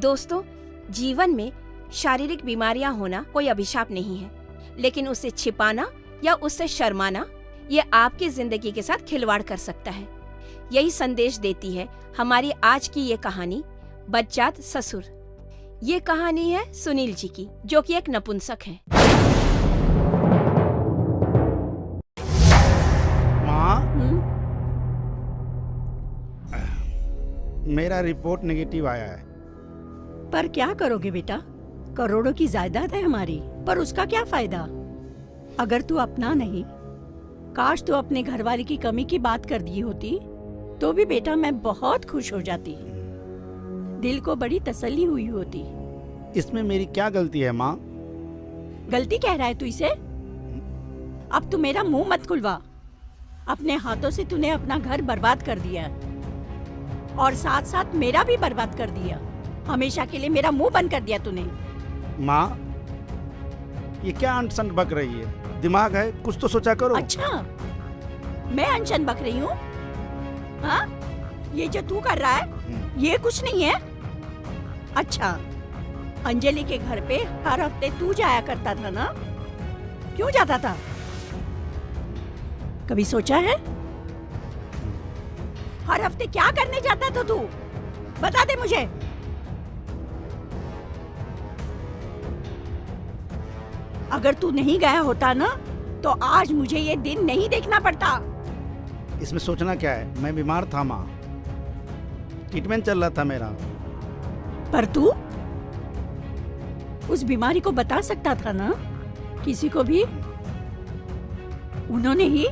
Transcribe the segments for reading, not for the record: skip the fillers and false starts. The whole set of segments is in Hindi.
दोस्तों, जीवन में शारीरिक बीमारियां होना कोई अभिशाप नहीं है, लेकिन उसे छिपाना या उससे शर्माना ये आपकी जिंदगी के साथ खिलवाड़ कर सकता है। यही संदेश देती है हमारी आज की ये कहानी, बच्चात ससुर। ये कहानी है सुनील जी की, जो कि एक नपुंसक है। माँ, मेरा रिपोर्ट नेगेटिव आया है। पर क्या करोगे बेटा? करोड़ों की जायदाद है हमारी, पर उसका क्या फायदा? अगर तू अपना नहीं, काश तू अपने घरवाले की कमी की बात कर दी होती तो भी बेटा मैं बहुत खुश हो जाती, दिल को बड़ी तसल्ली हुई होती। इसमें मेरी क्या गलती है माँ? गलती कह रहा है तू इसे? अब तू मेरा मुंह मत खुलवा। अपने हाथों से तूने अपना घर बर्बाद कर दिया और साथ साथ मेरा भी बर्बाद कर दिया। हमेशा के लिए मेरा मुंह बंद कर दिया तूने। माँ, ये क्या अनशन बक रही है? दिमाग है, कुछ तो सोचा करो। अच्छा, मैं अनशन बक रही हूँ? हाँ, ये जो तू कर रहा है ये कुछ नहीं है। अच्छा, अंजलि के घर पे हर हफ्ते तू जाया करता था ना? क्यों जाता था? कभी सोचा है? हर हफ्ते क्या करने जाता था तू? बता दे मुझे। अगर तू नहीं गया होता ना तो आज मुझे ये दिन नहीं देखना पड़ता। इसमें सोचना क्या है? मैं बीमार था माँ, ट्रीटमेंट चल रहा था मेरा। पर तू उस बीमारी को बता सकता था ना किसी को भी? उन्होंने ही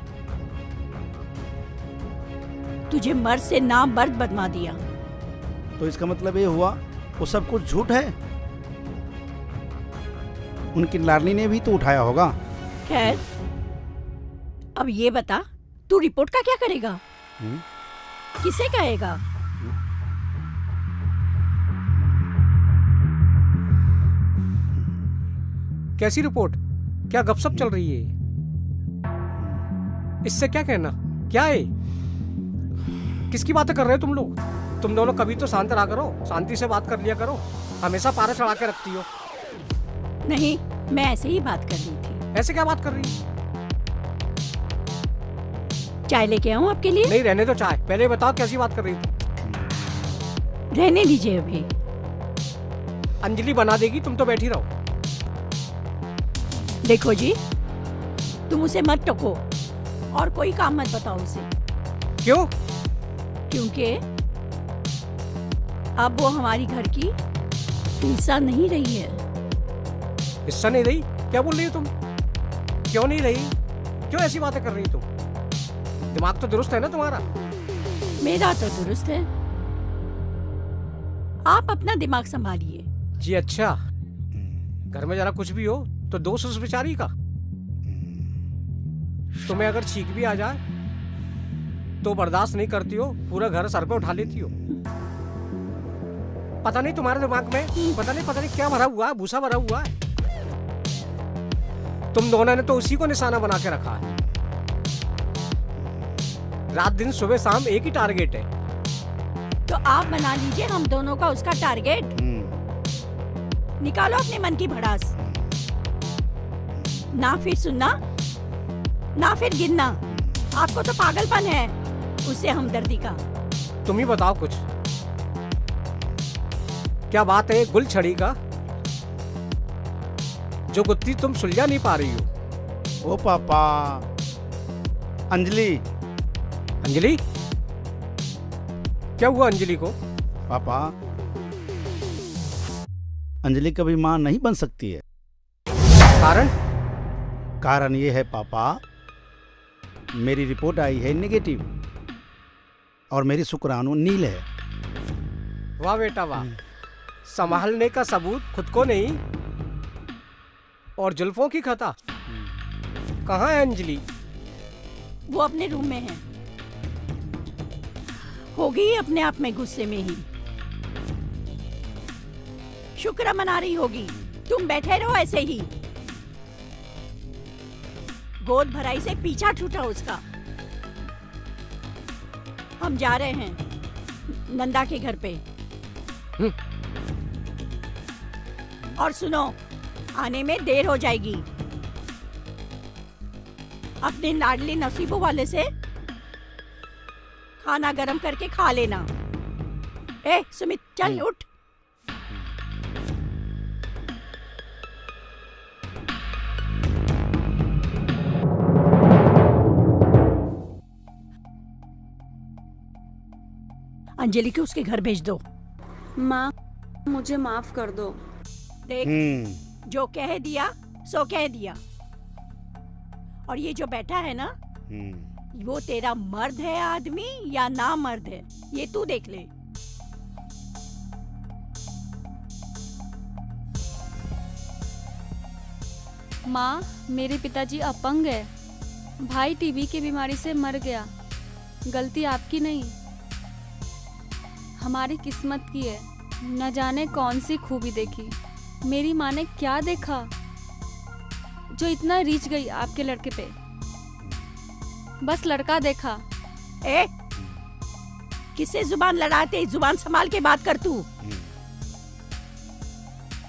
तुझे मर्द से नाम मर्द बनवा दिया। तो इसका मतलब ये हुआ वो सब कुछ झूठ है? उनकी लाडली ने भी तो उठाया होगा। खैर, अब ये बता, तू रिपोर्ट का क्या करेगा? किसे कहेगा? कैसी रिपोर्ट? क्या गपशप चल रही है? इससे क्या कहना? क्या है? किसकी बातें कर रहे हो तुम लोग? तुम दोनों कभी तो शांत रहा करो, शांति से बात कर लिया करो। हमेशा पारा चढ़ा के रखती हो। नहीं, मैं ऐसे ही बात कर रही थी। ऐसे क्या बात कर रही है? चाय लेके आऊं आपके लिए? नहीं, रहने दो चाय। पहले बताओ कैसी बात कर रही थी। रहने दीजिए अभी। अंजलि बना देगी, तुम तो बैठी रहो। देखो जी, तुम उसे मत टोको और कोई काम मत बताओ उसे। क्यों? क्योंकि अब वो हमारी घर की हिस्सा नहीं रही है। हिस्सा नहीं रही? क्या बोल रही हो तुम? क्यों नहीं रही? क्यों ऐसी बातें कर रही हो तुम? दिमाग तो दुरुस्त है ना तुम्हारा? मेरा तो दुरुस्त है। आप अपना दिमाग संभालिए। जी अच्छा, घर में जरा कुछ भी हो तो दोष उस बेचारी का। तुम्हें अगर छींक भी आ जाए तो बर्दाश्त नहीं करती हो, पूरा घर सर पे उठा लेती हो। पता नहीं तुम्हारे दिमाग में पता नहीं क्या भरा हुआ है, भूसा भरा हुआ है। तुम दोनों ने तो उसी को निशाना बना के रखा है। रात दिन सुबह शाम एक ही टारगेट है। तो आप बना लीजिए हम दोनों का उसका टारगेट। निकालो अपने मन की भड़ास। ना फिर सुनना, ना फिर गिनना। आपको तो पागलपन है उससे हमदर्दी का। तुम ही बताओ कुछ। क्या बात है गुल छड़ी का, जो गुत्थी तुम सुलझा नहीं पा रही हो? ओ पापा, अंजलि। अंजलि? क्या हुआ अंजलि को? पापा, अंजलि कभी माँ नहीं बन सकती है। कारण? कारण ये है पापा, मेरी रिपोर्ट आई है नेगेटिव और मेरी शुक्राणु नील है। वाह बेटा वाह, संभालने का सबूत खुद को नहीं और जुल्फों की खता। कहाँ है अंजलि? वो अपने रूम में है। होगी अपने आप में गुस्से में ही। शुक्र मना रही होगी। तुम बैठे रहो ऐसे ही। गोद भराई से पीछा छूटा उसका। हम जा रहे हैं नंदा के घर पे। और सुनो, आने में देर हो जाएगी। अपने लाडली नसीबों वाले से खाना गरम करके खा लेना। ए सुमित, चल उठ। अंजलि को उसके घर भेज दो। माँ, मुझे माफ कर दो। देख, जो कह दिया सो कह दिया। और ये जो बैठा है ना, वो तेरा मर्द है आदमी या ना मर्द है, ये तू देख ले। माँ, मेरे पिताजी अपंग है। भाई टीबी की बीमारी से मर गया। गलती आपकी नहीं, हमारी किस्मत की है। न जाने कौन सी खूबी देखी, मेरी माँ ने क्या देखा जो इतना रीच गई आपके लड़के पे। बस लड़का देखा। ए, किससे जुबान लड़ाते? जुबान संभाल के बात कर तू।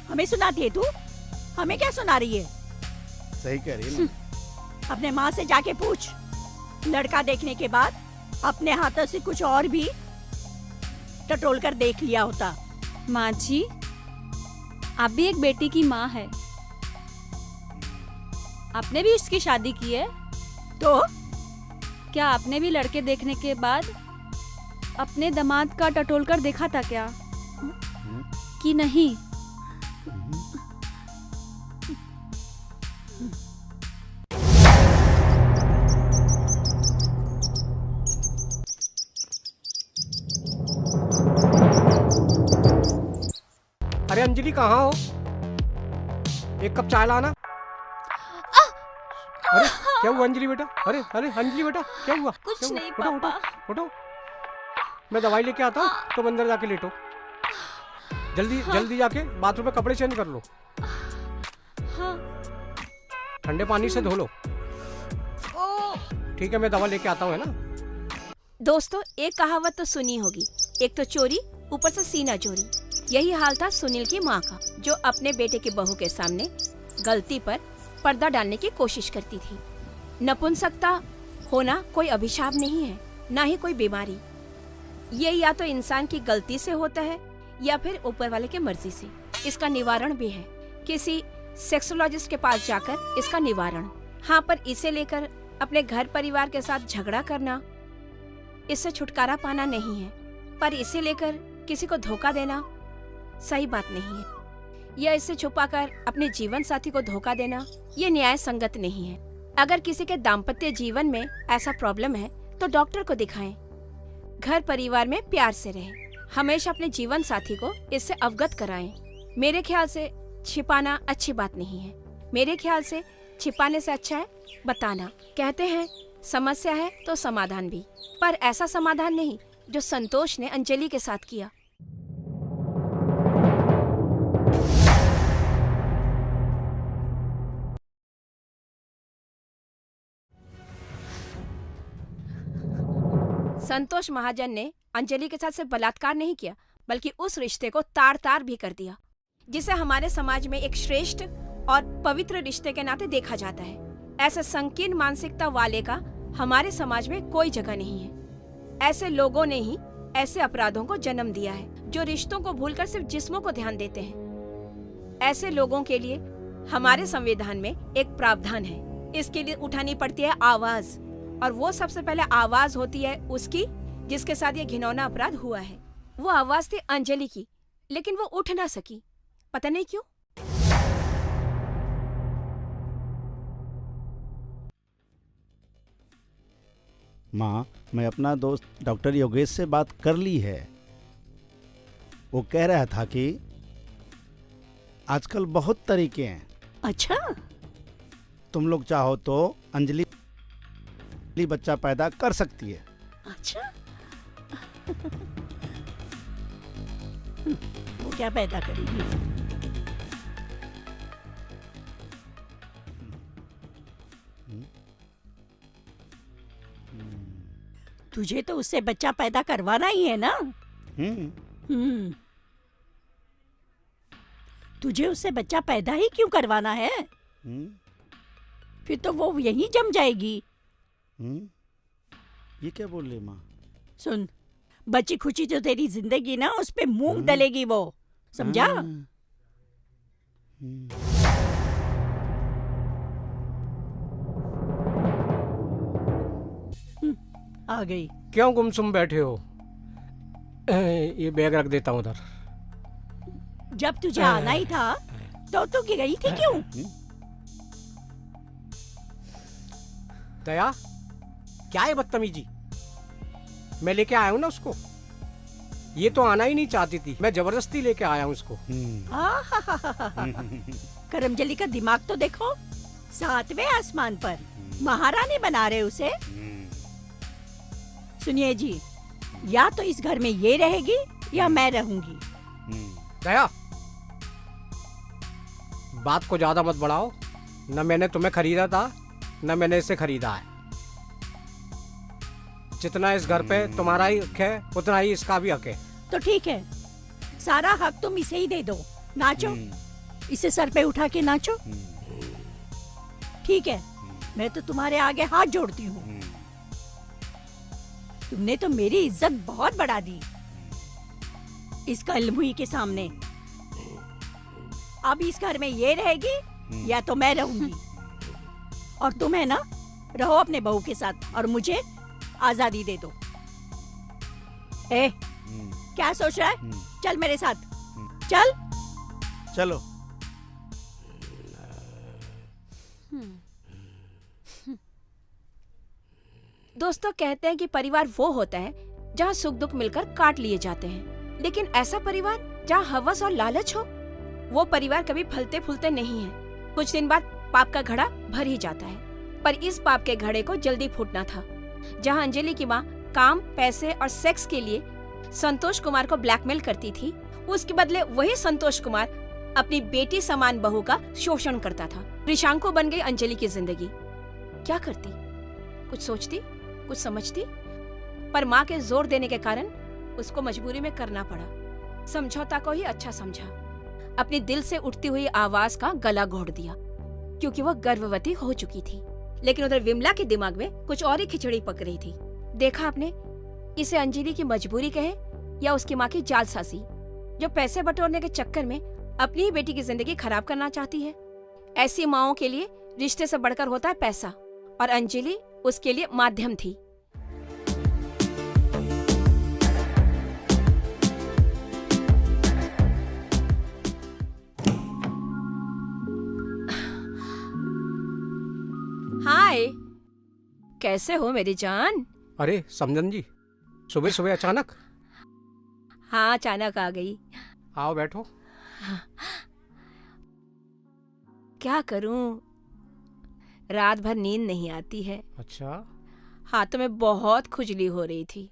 हमें सुनाती है तू? हमें क्या सुना रही है? सही कह रही है ना। अपने माँ से जाके पूछ। लड़का देखने के बाद अपने हाथों से कुछ और भी टटोल कर देख लिया होता। माँ जी, आप भी एक बेटी की माँ है। आपने भी उसकी शादी की है, तो क्या आपने भी लड़के देखने के बाद अपने दामाद का टटोल कर देखा था क्या, कि नहीं? अरे अंजलि, कहाँ हो? एक कप चाय लाना। अरे क्या हुआ अंजलि बेटा? अरे अरे अंजलि बेटा, क्या हुआ? कुछ क्या हुआ? नहीं उठो, पापा। उठो, उठो। मैं दवाई लेके आता हूँ, तुम अंदर जाके लेटो। जल्दी जल्दी जाके बाथरूम में कपड़े चेंज कर लो। हाँ। ठंडे पानी से धो लो। ठीक है, मैं दवा लेके आता हूँ, है ना? दोस्तों, एक कहावत तो सुनी होगी, एक तो चोरी ऊपर से सीना चोरी। यही हाल था सुनील की माँ का, जो अपने बेटे की बहू के सामने गलती पर पर्दा डालने की कोशिश करती थी। नपुंसकता होना कोई अभिशाप नहीं है, ना ही कोई बीमारी। ये या तो इंसान की गलती से होता है या फिर ऊपर वाले की मर्जी से। इसका निवारण भी है, किसी सेक्सोलॉजिस्ट के पास जाकर इसका निवारण। हाँ, पर इसे लेकर अपने घर परिवार के साथ झगड़ा करना, इससे छुटकारा पाना नहीं है। पर इसे लेकर किसी को धोखा देना सही बात नहीं है, या इसे छुपाकर अपने जीवन साथी को धोखा देना, ये न्याय संगत नहीं है। अगर किसी के दाम्पत्य जीवन में ऐसा प्रॉब्लम है तो डॉक्टर को दिखाएं। घर परिवार में प्यार से रहें। हमेशा अपने जीवन साथी को इससे अवगत कराएं। मेरे ख्याल से छिपाना अच्छी बात नहीं है। मेरे ख्याल से छिपाने से अच्छा है बताना। कहते हैं समस्या है तो समाधान भी, पर ऐसा समाधान नहीं जो संतोष ने अंजलि के साथ किया। संतोष महाजन ने अंजलि के साथ सिर्फ बलात्कार नहीं किया, बल्कि उस रिश्ते को तार तार भी कर दिया, जिसे हमारे समाज में एक श्रेष्ठ और पवित्र रिश्ते के नाते देखा जाता है। ऐसे संकीर्ण मानसिकता वाले का हमारे समाज में कोई जगह नहीं है। ऐसे लोगों ने ही ऐसे अपराधों को जन्म दिया है, जो रिश्तों को भूलकर सिर्फ जिस्मों को ध्यान देते हैं। ऐसे लोगों के लिए हमारे संविधान में एक प्रावधान है। इसके लिए उठानी पड़ती है आवाज, और वो सबसे पहले आवाज होती है उसकी जिसके साथ ये घिनौना अपराध हुआ है। वो आवाज थी अंजलि की, लेकिन वो उठ ना सकी, पता नहीं क्यों। माँ, मैं अपना दोस्त डॉक्टर योगेश से बात कर ली है। वो कह रहा था कि आजकल बहुत तरीके हैं। अच्छा, तुम लोग चाहो तो अंजलि बच्चा पैदा कर सकती है। अच्छा। वो क्या पैदा करेगी? तुझे तो उससे बच्चा पैदा करवाना ही है ना? हम्म। हम्म। तुझे उससे बच्चा पैदा ही क्यों करवाना है? हम्म? फिर तो वो यहीं जम जाएगी। हम्म? ये क्या बोल रही माँ? सुन, बच्ची खुशी जो तेरी जिंदगी ना, उस पे मूंग डलेगी वो, समझा? हाँ। हम्म। आ गई। क्यों गुमसुम बैठे हो? ये बैग रख देता हूँ उधर। जब तुझे आना ही था तो तू गई थी क्यों? दया, क्या है बदतमीजी? मैं लेके आया हूँ ना उसको। ये तो आना ही नहीं चाहती थी, मैं जबरदस्ती लेके आया हूँ उसको। करमजली का दिमाग तो देखो, 7वें आसमान पर। महारानी बना रहे उसे। सुनिए जी, या तो इस घर में ये रहेगी या मैं रहूंगी। दया, बात को ज्यादा मत बढ़ाओ। न मैंने तुम्हें खरीदा था, न मैंने इसे खरीदा है। जितना इस घर पे तुम्हारा ही हक है, उतना ही इसका भी हक है। तो ठीक है, सारा हक तुम इसे ही दे दो। नाचो, इसे सर पे उठा के नाचो। ठीक है, मैं तो तुम्हारे आगे हाथ जोड़ती हूँ। तुमने तो मेरी इज्जत बहुत बढ़ा दी इस कलमुही के सामने। अब इस घर में ये रहेगी या तो मैं रहूंगी। और तुम है ना, रहो अपने बहू के साथ और मुझे आजादी दे दो। ए, क्या सोच रहा है? चल मेरे साथ, चल। चलो। दोस्तों, कहते हैं कि परिवार वो होता है जहाँ सुख दुख मिलकर काट लिए जाते हैं, लेकिन ऐसा परिवार जहाँ हवस और लालच हो, वो परिवार कभी फलते फूलते नहीं है। कुछ दिन बाद पाप का घड़ा भर ही जाता है। पर इस पाप के घड़े को जल्दी फूटना था। जहाँ अंजलि की माँ काम, पैसे और सेक्स के लिए संतोष कुमार को ब्लैकमेल करती थी, उसके बदले वही संतोष कुमार अपनी बेटी समान बहू का शोषण करता था। रिशांको बन गई अंजलि की जिंदगी। क्या करती? कुछ सोचती, कुछ समझती? पर माँ के जोर देने के कारण उसको मजबूरी में करना पड़ा। समझौता को ही अच्छा समझा। अपने दिल से उठती हुई आवाज का गला घोट दिया, क्योंकि वह गर्भवती हो चुकी थी। लेकिन उधर विमला के दिमाग में कुछ और ही खिचड़ी पक रही थी। देखा आपने, इसे अंजलि की मजबूरी कहे या उसकी माँ की जालसाजी, जो पैसे बटोरने के चक्कर में अपनी ही बेटी की जिंदगी खराब करना चाहती है। ऐसी माओं के लिए रिश्ते से बढ़कर होता है पैसा, और अंजलि उसके लिए माध्यम थी। हाय, कैसे हो मेरी जान? अरे समझन जी, सुबह सुबह अचानक? हाँ, अचानक आ गई। आओ बैठो। क्या करूं, रात भर नींद नहीं आती है। अच्छा, हाथों में बहुत खुजली हो रही थी।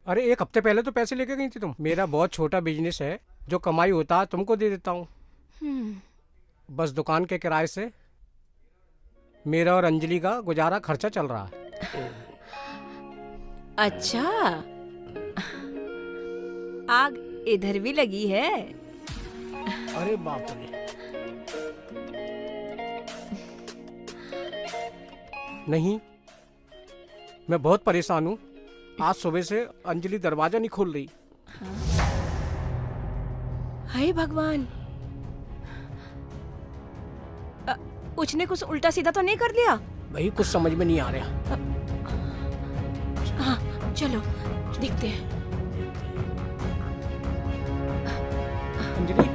अरे 1 हफ्ते पहले तो पैसे लेके गई थी तुम। मेरा बहुत छोटा बिजनेस है, जो कमाई होता है तुमको दे देता हूँ। बस दुकान के किराए से मेरा और अंजलि का गुजारा खर्चा चल रहा है। अच्छा, आग इधर भी लगी है। अरे बाप रे। नहीं, मैं बहुत परेशान हूँ। आज सुबह से अंजलि दरवाजा नहीं खोल रही। हाय भगवान, उसने कुछ उल्टा सीधा तो नहीं कर दिया? भाई कुछ समझ में नहीं आ रहा। हाँ, चलो देखते हैं। अंजलि,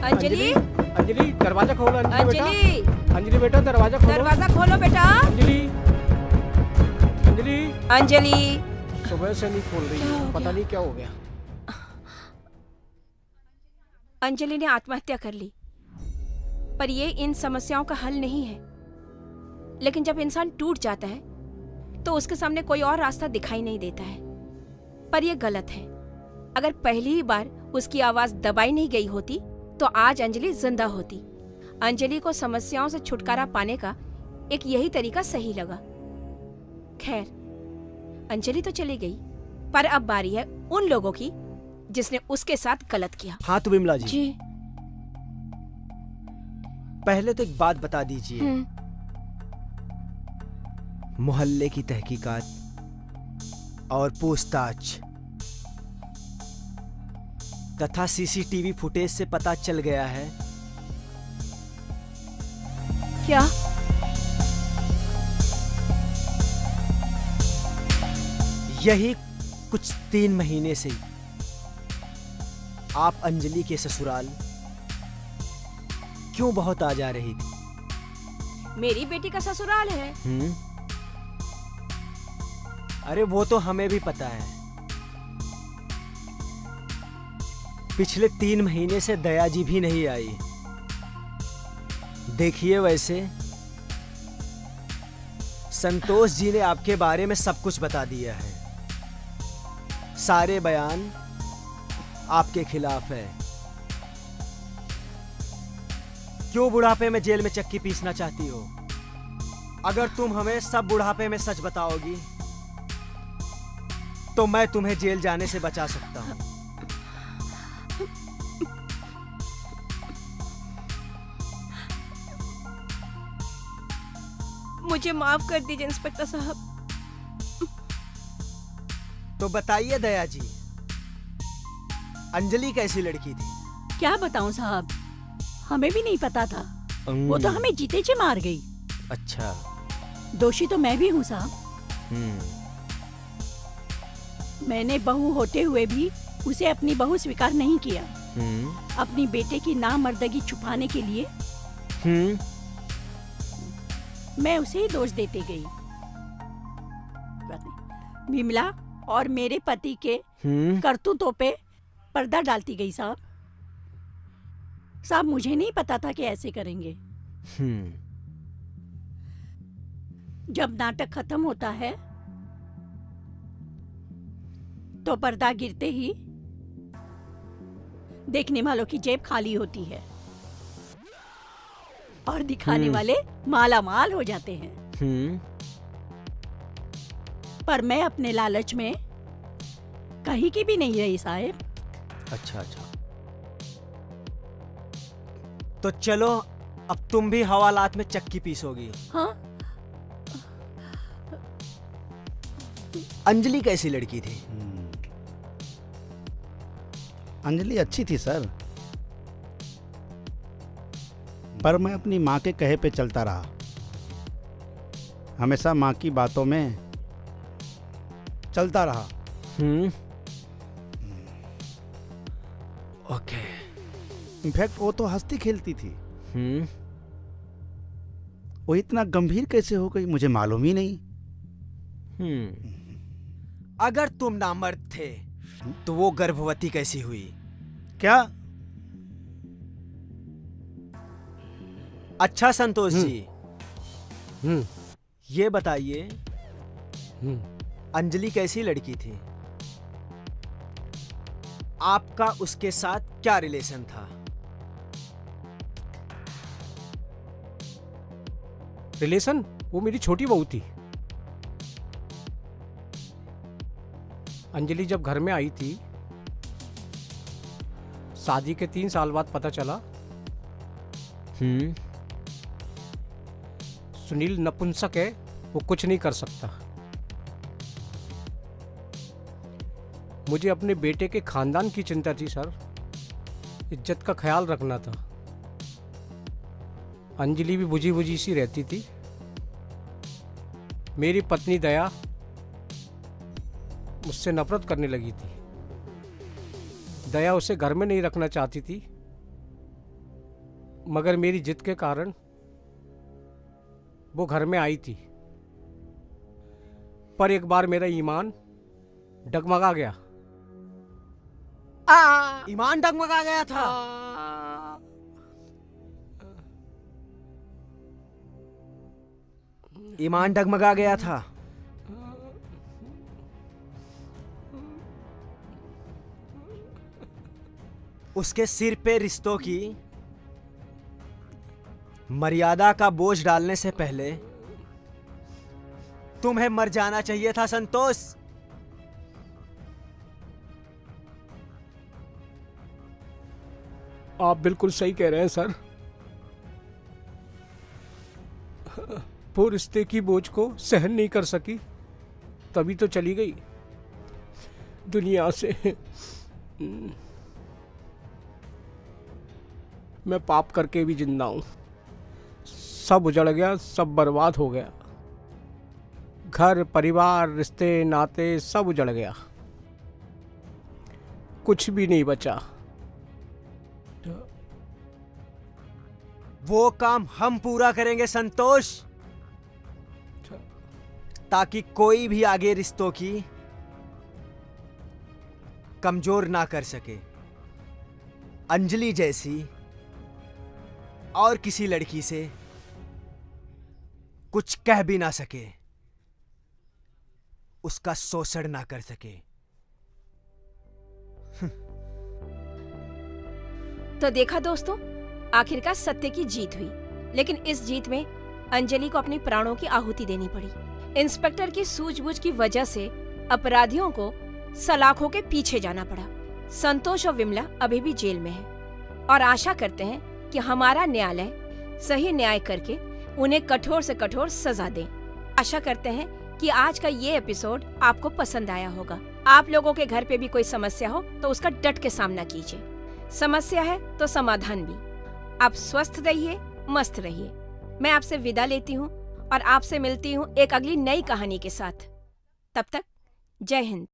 अंजलि, अंजलि दरवाजा खोलो। अंजलि, अंजलि बेटा दरवाजा खोलो। दरवाजा खोलो बेटा। अंजलि, अंजलि, अंजलि, सुबह से नहीं खोल रही क्या हो है, पता गया? नहीं क्या हो गया। अंजलि ने आत्महत्या कर ली, पर ये इन समस्याओं का हल नहीं है। लेकिन जब इंसान टूट जाता है तो उसके सामने कोई और रास्ता दिखाई नहीं देता है। पर यह गलत है। अगर पहली ही बार उसकी आवाज दबाई नहीं गई होती तो आज अंजलि जिंदा होती। अंजलि को समस्याओं से छुटकारा पाने का एक यही तरीका सही लगा। खैर, अंजलि तो चली गई, पर अब बारी है उन लोगों की जिसने उसके साथ गलत किया। हाँ तो विमला जी, जी, पहले तो एक बात बता दीजिए, मोहल्ले की तहकीकात और पूछताछ तथा सीसीटीवी फुटेज से पता चल गया है क्या? यही कुछ 3 महीने से आप अंजलि के ससुराल क्यों बहुत आ जा रही थी? मेरी बेटी का ससुराल है। अरे वो तो हमें भी पता है। पिछले 3 महीने से दया जी भी नहीं आई। देखिए, वैसे संतोष जी ने आपके बारे में सब कुछ बता दिया है। सारे बयान आपके खिलाफ है। क्यों बुढ़ापे में जेल में चक्की पीसना चाहती हो? अगर तुम हमें सब बुढ़ापे में सच बताओगी तो मैं तुम्हें जेल जाने से बचा सकता हूं। मुझे माफ कर दीजिए इंस्पेक्टर साहब। तो बताइए दया जी, अंजलि कैसी लड़की थी? क्या बताऊं साहब, हमें भी नहीं पता था। वो तो हमें जीते जी मार गई। अच्छा। दोषी तो मैं भी हूँ साहब। मैंने बहू होते हुए भी उसे अपनी बहू स्वीकार नहीं किया। अपनी बेटे की नामर्दगी छुपाने के लिए मैं उसे ही दोष देते गई। विमला और मेरे पति के करतूतों पे पर्दा डालती गई साहब। साहब, मुझे नहीं पता था कि ऐसे करेंगे। जब नाटक खत्म होता है तो पर्दा गिरते ही देखने वालों की जेब खाली होती है और दिखाने वाले माला माल हो जाते हैं। पर मैं अपने लालच में कहीं की भी नहीं रही साहब। अच्छा अच्छा, तो चलो अब तुम भी हवालात में चक्की पीसोगी। हाँ, अंजलि कैसी लड़की थी? अंजलि अच्छी थी सर, पर मैं अपनी माँ के कहे पे चलता रहा। हमेशा माँ की बातों में चलता रहा। ओके। इनफैक्ट वो तो हंसती खेलती थी। वो इतना गंभीर कैसे हो गई मुझे मालूम ही नहीं। अगर तुम नामर्द थे तो वो गर्भवती कैसी हुई? क्या? अच्छा संतोष जी, ये बताइए अंजलि कैसी लड़की थी? आपका उसके साथ क्या रिलेशन था? रिलेशन? वो मेरी छोटी बहू थी। अंजलि जब घर में आई थी, शादी के 3 साल बाद पता चला सुनील नपुंसक है, वो कुछ नहीं कर सकता। मुझे अपने बेटे के खानदान की चिंता थी सर, इज्जत का ख्याल रखना था। अंजलि भी बुझी बुझी सी रहती थी। मेरी पत्नी दया मुझसे नफरत करने लगी थी। दया उसे घर में नहीं रखना चाहती थी, मगर मेरी जिद के कारण वो घर में आई थी। पर एक बार मेरा ईमान डगमगा गया। ईमान डगमगा गया था? ईमान डगमगा गया था। उसके सिर पे रिश्तों की मर्यादा का बोझ डालने से पहले तुम्हें मर जाना चाहिए था संतोष। आप बिल्कुल सही कह रहे हैं सर। वो रिश्ते की बोझ को सहन नहीं कर सकी, तभी तो चली गई दुनिया से। मैं पाप करके भी जिंदा हूं। सब उजड़ गया, सब बर्बाद हो गया। घर परिवार रिश्ते नाते सब उजड़ गया, कुछ भी नहीं बचा। वो काम हम पूरा करेंगे संतोष, ताकि कोई भी आगे रिश्तों की कमजोर ना कर सके। अंजलि जैसी और किसी लड़की से कुछ कह भी ना सके, उसका शोषण ना कर सके। तो देखा दोस्तों, आखिरकार सत्य की जीत हुई, लेकिन इस जीत में अंजलि को अपने प्राणों की आहुति देनी पड़ी। इंस्पेक्टर की सूझबूझ की वजह से अपराधियों को सलाखों के पीछे जाना पड़ा। संतोष और विमला अभी भी जेल में हैं और आशा करते हैं कि हमारा न्यायालय सही न्याय करके उन्हें कठोर से कठोर सजा दे। आशा करते हैं कि आज का ये एपिसोड आपको पसंद आया होगा। आप लोगों के घर पे भी कोई समस्या हो तो उसका डट के सामना कीजिए। समस्या है तो समाधान भी। आप स्वस्थ रहिए, मस्त रहिए। मैं आपसे विदा लेती हूँ और आपसे मिलती हूँ एक अगली नई कहानी के साथ। तब तक जय हिंद।